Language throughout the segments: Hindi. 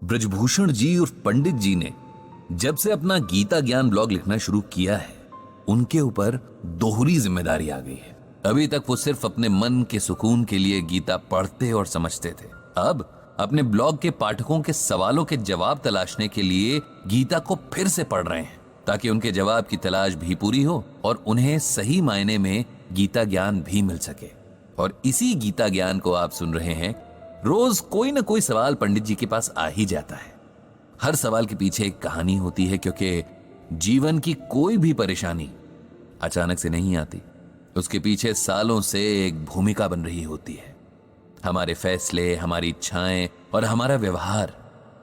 ब्रजभूषण जी और पंडित जी ने जब से अपना गीता ज्ञान ब्लॉग लिखना शुरू किया है, उनके ऊपर दोहरी जिम्मेदारी आ गई है। अभी तक वो सिर्फ अपने मन के सुकून के लिए गीता पढ़ते और समझते थे। अब अपने ब्लॉग के पाठकों के सवालों के जवाब तलाशने के लिए गीता को फिर से पढ़ रहे हैं, ताकि उनके जवाब की तलाश भी पूरी हो और उन्हें सही मायने में गीता ज्ञान भी मिल सके। और इसी गीता ज्ञान को आप सुन रहे हैं। रोज कोई ना कोई सवाल पंडित जी के पास आ ही जाता है। हर सवाल के पीछे एक कहानी होती है, क्योंकि जीवन की कोई भी परेशानी अचानक से नहीं आती। उसके पीछे सालों से एक भूमिका बन रही होती है। हमारे फैसले, हमारी इच्छाएं और हमारा व्यवहार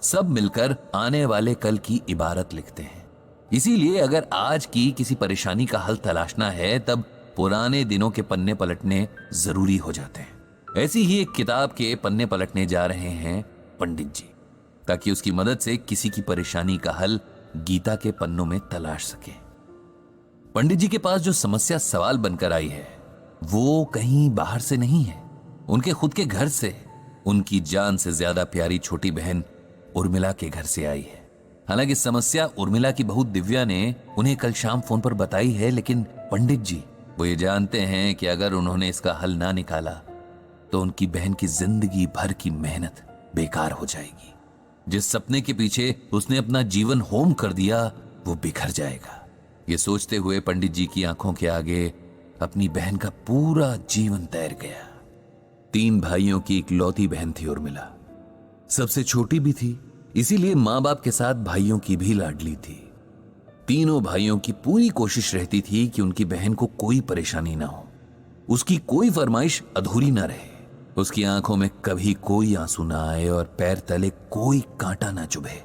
सब मिलकर आने वाले कल की इबारत लिखते हैं। इसीलिए अगर आज की किसी परेशानी का हल तलाशना है, तब पुराने दिनों के पन्ने पलटने जरूरी हो जाते हैं। ऐसी ही एक किताब के पन्ने पलटने जा रहे हैं पंडित जी, ताकि उसकी मदद से किसी की परेशानी का हल गीता के पन्नों में तलाश सके। पंडित जी के पास जो समस्या सवाल बनकर आई है, वो कहीं बाहर से नहीं है, उनके खुद के घर से, उनकी जान से ज्यादा प्यारी छोटी बहन उर्मिला के घर से आई है। हालांकि समस्या उर्मिला की बहू दिव्या ने उन्हें कल शाम फोन पर बताई है, लेकिन पंडित जी वो ये जानते हैं कि अगर उन्होंने इसका हल ना निकाला तो उनकी बहन की जिंदगी भर की मेहनत बेकार हो जाएगी। जिस सपने के पीछे उसने अपना जीवन होम कर दिया, वो बिखर जाएगा। ये सोचते हुए पंडित जी की आंखों के आगे अपनी बहन का पूरा जीवन तैर गया। 3 भाइयों की इकलौती बहन थी उर्मिला, सबसे छोटी भी थी, इसीलिए मां बाप के साथ भाइयों की भी लाडली थी। तीनों भाइयों की पूरी कोशिश रहती थी कि उनकी बहन को कोई परेशानी ना हो, उसकी कोई फरमाइश अधूरी ना रहे, उसकी आंखों में कभी कोई आंसू ना आए और पैर तले कोई कांटा ना चुभे।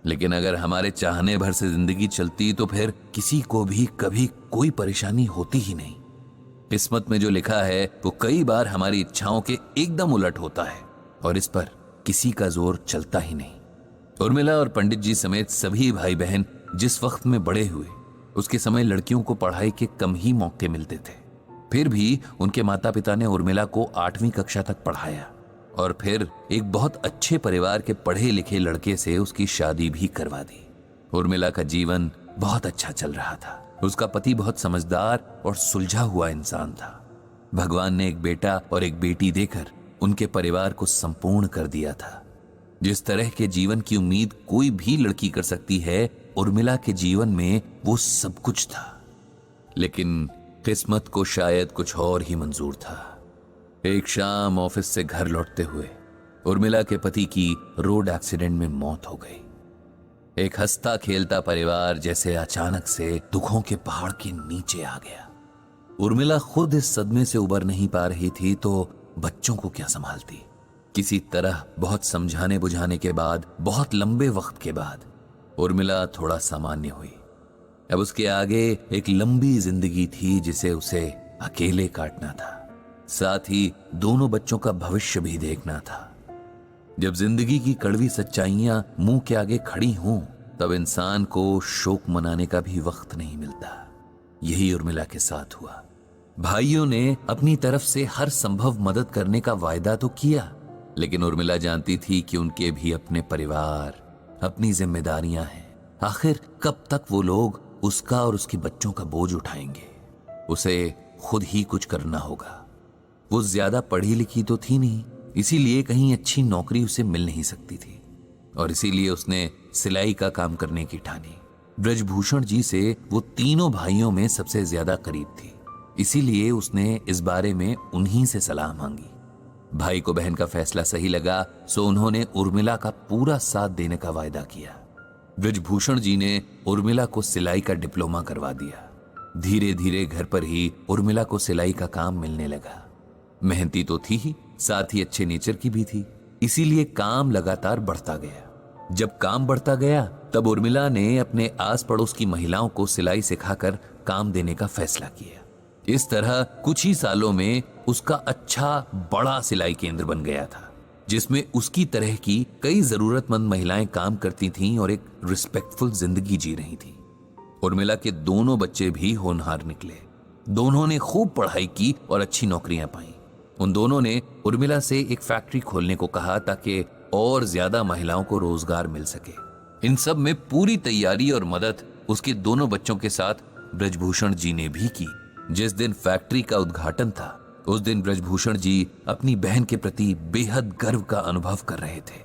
लेकिन अगर हमारे चाहने भर से जिंदगी चलती तो फिर किसी को भी कभी कोई परेशानी होती ही नहीं। किस्मत में जो लिखा है वो कई बार हमारी इच्छाओं के एकदम उलट होता है और इस पर किसी का जोर चलता ही नहीं। उर्मिला और पंडित जी समेत सभी भाई बहन जिस वक्त में बड़े हुए, उसके समय लड़कियों को पढ़ाई के कम ही मौके मिलते थे। फिर भी उनके माता पिता ने उर्मिला को 8वीं कक्षा तक पढ़ाया और फिर एक बहुत अच्छे परिवार के पढ़े लिखे लड़के से उसकी शादी भी करवा दी। उर्मिला का जीवन बहुत अच्छा चल रहा था। उसका पति बहुत समझदार और सुलझा हुआ इंसान था। भगवान ने एक बेटा और एक बेटी देकर उनके परिवार को संपूर्ण कर दिया था। जिस तरह के जीवन की उम्मीद कोई भी लड़की कर सकती है, उर्मिला के जीवन में वो सब कुछ था। लेकिन किस्मत को शायद कुछ और ही मंजूर था। एक शाम ऑफिस से घर लौटते हुए उर्मिला के पति की रोड एक्सीडेंट में मौत हो गई। एक हंसता खेलता परिवार जैसे अचानक से दुखों के पहाड़ के नीचे आ गया। उर्मिला खुद इस सदमे से उबर नहीं पा रही थी, तो बच्चों को क्या संभालती। किसी तरह बहुत समझाने बुझाने के बाद, बहुत लंबे वक्त के बाद उर्मिला थोड़ा सामान्य हुई। अब उसके आगे एक लंबी जिंदगी थी जिसे उसे अकेले काटना था, साथ ही दोनों बच्चों का भविष्य भी देखना था। जब जिंदगी की कड़वी सच्चाइयां मुंह के आगे खड़ी हों, तब इंसान को शोक मनाने का भी वक्त नहीं मिलता। यही उर्मिला के साथ हुआ। भाइयों ने अपनी तरफ से हर संभव मदद करने का वायदा तो किया, लेकिन उर्मिला जानती थी कि उनके भी अपने परिवार, अपनी जिम्मेदारियां हैं। आखिर कब तक वो लोग उसका और उसके बच्चों का बोझ उठाएंगे। उसे खुद ही कुछ करना होगा। वो ज्यादा पढ़ी लिखी तो थी नहीं, इसीलिए कहीं अच्छी नौकरी उसे मिल नहीं सकती थी और इसीलिए उसने सिलाई का काम करने की ठानी। ब्रजभूषण जी से वो तीनों भाइयों में सबसे ज्यादा करीब थी, इसीलिए उसने इस बारे में उन्हीं से सलाह मांगी। भाई को बहन का फैसला सही लगा, सो उन्होंने उर्मिला का पूरा साथ देने का वायदा किया। ब्रजभूषण जी ने उर्मिला को सिलाई का डिप्लोमा करवा दिया। धीरे धीरे घर पर ही उर्मिला को सिलाई का काम मिलने लगा। मेहनती तो थी ही, साथ ही अच्छे नेचर की भी थी, इसीलिए काम लगातार बढ़ता गया। जब काम बढ़ता गया, तब उर्मिला ने अपने आस पड़ोस की महिलाओं को सिलाई सिखाकर काम देने का फैसला किया। इस तरह कुछ ही सालों में उसका अच्छा बड़ा सिलाई केंद्र बन गया था, जिसमें उसकी तरह की कई जरूरतमंद महिलाएं काम करती थीं और एक रिस्पेक्टफुल जिंदगी जी रही थीं। उर्मिला के दोनों बच्चे भी होनहार निकले। दोनों ने खूब पढ़ाई की और अच्छी नौकरियां पाई। उन दोनों ने उर्मिला से एक फैक्ट्री खोलने को कहा ताकि और ज्यादा महिलाओं को रोजगार मिल सके। इन सब में पूरी तैयारी और मदद उसके दोनों बच्चों के साथ ब्रजभूषण जी ने भी की। जिस दिन फैक्ट्री का उद्घाटन था उस दिन ब्रजभूषण जी अपनी बहन के प्रति बेहद गर्व का अनुभव कर रहे थे।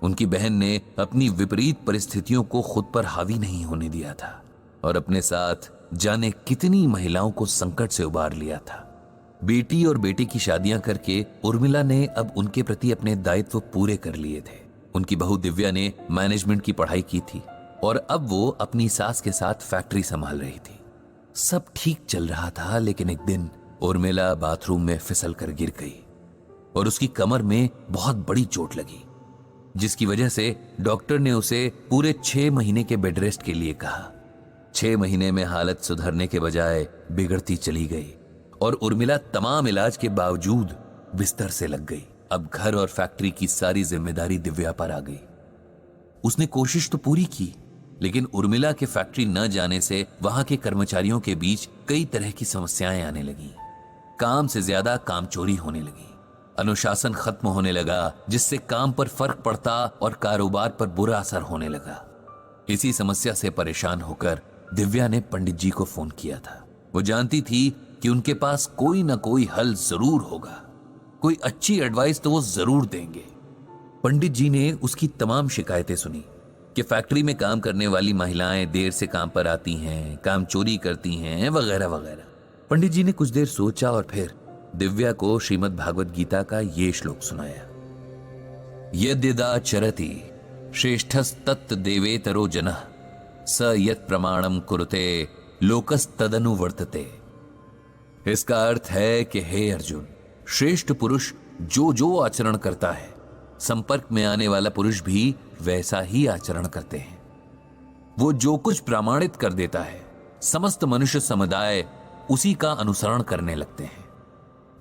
उनकी बहन ने अपनी विपरीत परिस्थितियों को खुद पर हावी नहीं होने दिया था और अपने साथ जाने कितनी महिलाओं को संकट से उबार लिया था। बेटी और बेटे की शादियां करके उर्मिला ने अब उनके प्रति अपने दायित्व पूरे कर लिए थे। उनकी बहू दिव्या ने मैनेजमेंट की पढ़ाई की थी और अब वो अपनी सास के साथ फैक्ट्री संभाल रही थी। सब ठीक चल रहा था, लेकिन एक दिन उर्मिला बाथरूम में फिसल कर गिर गई और उसकी कमर में बहुत बड़ी चोट लगी, जिसकी वजह से डॉक्टर ने उसे पूरे 6 महीने के बेड रेस्ट के लिए कहा। 6 महीने में हालत सुधरने के बजाय बिगड़ती चली गई और उर्मिला तमाम इलाज के बावजूद बिस्तर से लग गई। अब घर और फैक्ट्री की सारी जिम्मेदारी दिव्या पर आ गई। उसने कोशिश तो पूरी की, लेकिन उर्मिला के फैक्ट्री न जाने से वहां के कर्मचारियों के बीच कई तरह की समस्याएं आने लगी। काम से ज्यादा काम चोरी होने लगी, अनुशासन खत्म होने लगा, जिससे काम पर फर्क पड़ता और कारोबार पर बुरा असर होने लगा। इसी समस्या से परेशान होकर दिव्या ने पंडित जी को फोन किया था। वो जानती थी कि उनके पास कोई ना कोई हल जरूर होगा, कोई अच्छी एडवाइस तो वो जरूर देंगे। पंडित जी ने उसकी तमाम शिकायतें सुनी कि फैक्ट्री में काम करने वाली महिलाएं देर से काम पर आती हैं, काम चोरी करती हैं, वगैरह वगैरह। पंडित जी ने कुछ देर सोचा और फिर दिव्या को श्रीमद् भागवत गीता का ये श्लोक सुनाया। यद्यदा चरति श्रेष्ठस्तत् देवेतरो जनः स यत् प्रमाणम कुरुते लोकस्तदनुवर्तते। इसका अर्थ है कि हे अर्जुन, श्रेष्ठ पुरुष जो जो आचरण करता है, संपर्क में आने वाला पुरुष भी वैसा ही आचरण करते हैं। वो जो कुछ प्रमाणित कर देता है, समस्त मनुष्य समुदाय उसी का अनुसरण करने लगते हैं।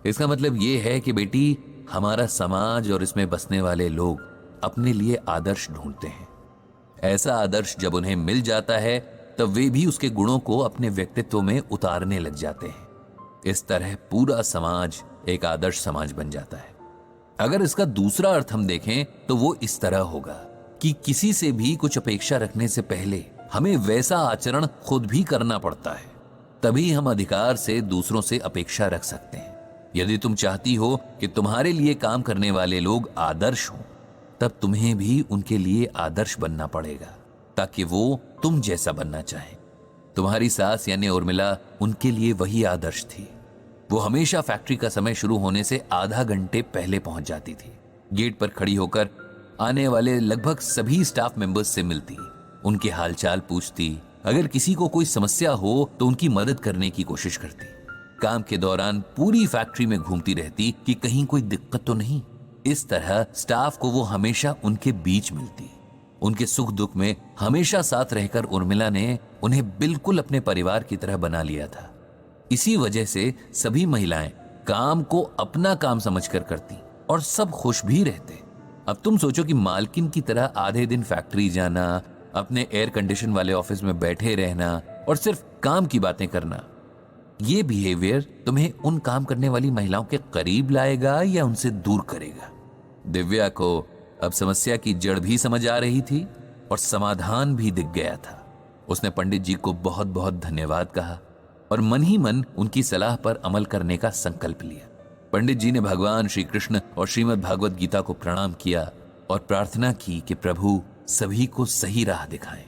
इसका मतलब यह है कि बेटी, हमारा समाज और इसमें बसने वाले लोग अपने लिए आदर्श ढूंढते हैं। ऐसा आदर्श जब उन्हें मिल जाता है तब वे भी उसके गुणों को अपने व्यक्तित्व में उतारने लग जाते हैं। इस तरह पूरा समाज एक आदर्श समाज बन जाता है। अगर इसका दूसरा अर्थ हम देखें तो वो इस तरह होगा कि किसी से भी कुछ अपेक्षा रखने से पहले हमें वैसा आचरण खुद भी करना पड़ता है, तभी हम अधिकार से दूसरों से अपेक्षा रख सकते हैं। यदि तुम चाहती हो कि तुम्हारे लिए काम करने वाले लोग आदर्श हों, तब तुम्हें भी उनके लिए आदर्श बनना पड़ेगा, ताकि वो तुम जैसा बनना चाहे। तुम्हारी सास यानी उर्मिला उनके लिए वही आदर्श थी। वो हमेशा फैक्ट्री का समय शुरू होने से आधा घंटे पहले पहुंच जाती थी। गेट पर खड़ी होकर आने वाले लगभग सभी स्टाफ मेंबर्स से मिलती, उनके हालचाल पूछती, अगर किसी को कोई समस्या हो तो उनकी मदद करने की कोशिश करती। काम के दौरान पूरी फैक्ट्री में घूमती रहती कि कहीं कोई दिक्कत तो नहीं। इस तरह स्टाफ को वो हमेशा उनके बीच मिलती। उनके सुख दुख में हमेशा साथ रहकर उर्मिला ने उन्हें बिल्कुल अपने परिवार की तरह बना लिया था। इसी वजह से सभी महिलाएं काम को अपना काम समझकर करती और सब खुश भी रहते। अब तुम सोचो कि मालकिन की तरह आधे दिन फैक्ट्री जाना, अपने एयर कंडीशन वाले ऑफिस में बैठे रहना और सिर्फ काम की बातें करना, ये बिहेवियर तुम्हें उन काम करने वाली महिलाओं के करीब लाएगा या उनसे दूर करेगा? दिव्या को अब समस्या की जड़ भी समझ आ रही थी और समाधान भी दिख गया था। उसने पंडित जी को बहुत बहुत धन्यवाद कहा और मन ही मन उनकी सलाह पर अमल करने का संकल्प लिया। पंडित जी ने भगवान श्री कृष्ण और श्रीमद् भागवत गीता को प्रणाम किया और प्रार्थना की कि प्रभु सभी को सही राह दिखाएं।